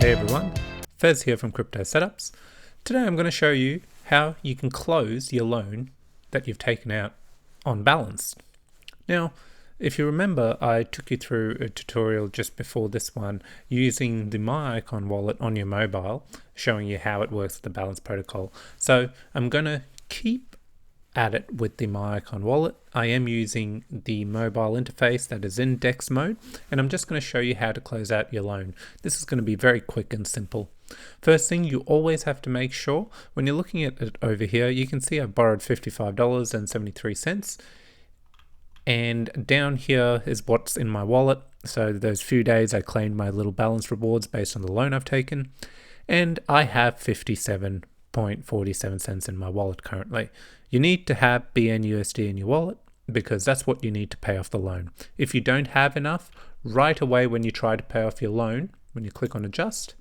Hey everyone, Fez here from Cryptosetups. Today I'm going to show you how you can close your loan that you've taken out on Balanced. Now, if you remember, I took you through a tutorial just before this one using the MYICONWALLET on your mobile, showing you how it works with the Balanced protocol. So I'm going to keep at it with the MYICONWALLET. I am using the mobile interface that is in DEX mode, and I'm just going to show you how to close out your loan. This is going to be very quick and simple. First thing, you always have to make sure when you're looking at it over here, you can see I borrowed $55.73, and down here is what's in my wallet. So those few days I claimed my little balance rewards based on the loan I've taken, and I have 57.47 cents in my wallet currently. You need to have BNUSD in your wallet because that's what you need to pay off the loan. If you don't have enough, right away when you try to pay off your loan, when you click on adjust,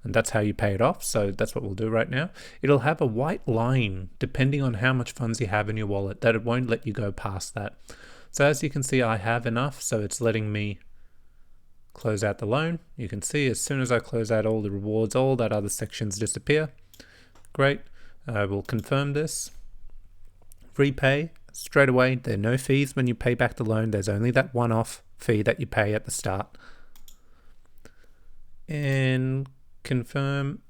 and that's how you pay it off, so that's what we'll do right now, it'll have a white line depending on how much funds you have in your wallet, that it won't let you go past that. So as you can see, I have enough, so it's letting me close out the loan. You can see as soon as I close out all the rewards, all that other sections disappear. Great. I will confirm this. Repay straight away. There are no fees when you pay back the loan. There's only that one-off fee that you pay at the start. And confirm.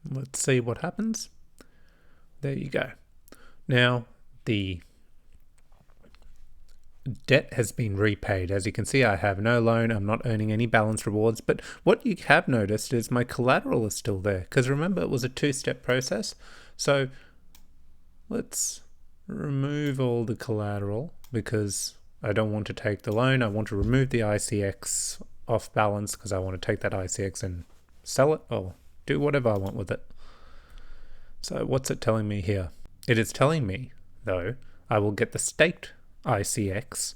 Let's see what happens. There you go. Now the debt has been repaid. As you can see, I have no loan. I'm not earning any balance rewards, but what you have noticed is my collateral is still there, because remember, it was a two-step process. So let's remove all the collateral because I don't want to take the loan. I want to remove the SICX off balance because I want to take that SICX and sell it or do whatever I want with it. So what's it telling me here? It is telling me, though, I will get the staked SICX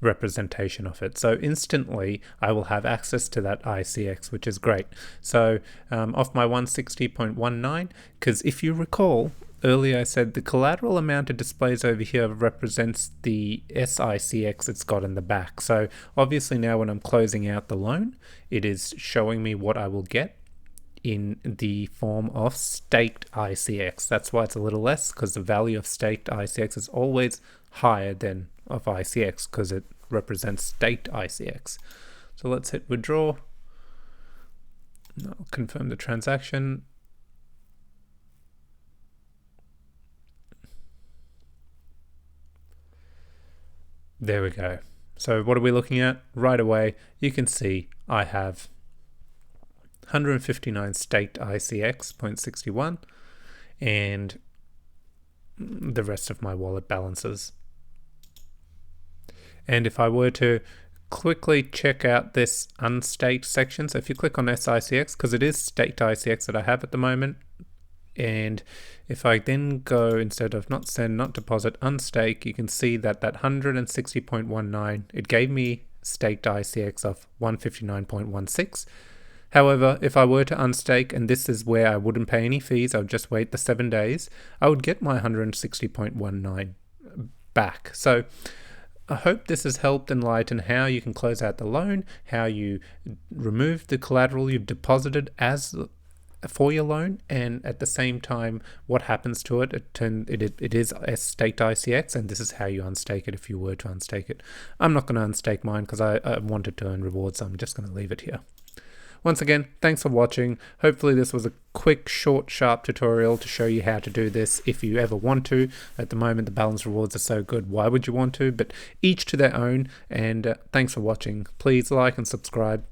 representation of it. So instantly I will have access to that SICX, which is great. So off my 160.19, because if you recall, earlier I said the collateral amount it displays over here represents the SICX it's got in the back. So obviously now when I'm closing out the loan, it is showing me what I will get in the form of staked SICX. That's why it's a little less, because the value of staked SICX is always higher than of SICX because it represents staked SICX. So let's hit withdraw. I'll confirm the transaction. There we go. So what are we looking at? Right away, you can see I have 159 staked SICX 0.61 and the rest of my wallet balances. And if I were to quickly check out this unstaked section, so if you click on SICX, because it is staked SICX that I have at the moment, and if I then go, instead of not send, not deposit, unstake, you can see that 160.19, it gave me staked SICX of 159.16. However, if I were to unstake, and this is where I wouldn't pay any fees, I would just wait the 7 days, I would get my 160.19 back. So I hope this has helped enlighten how you can close out the loan, how you remove the collateral you've deposited as for your loan, and at the same time what happens to it. It is a staked SICX, and this is how you unstake it if you were to unstake it. I'm not going to unstake mine because I wanted to earn rewards, so I'm just going to leave it here. Once again, thanks for watching. Hopefully this was a quick, short, sharp tutorial to show you how to do this if you ever want to. At the moment, the balance rewards are so good, why would you want to? But each to their own, and thanks for watching. Please like and subscribe.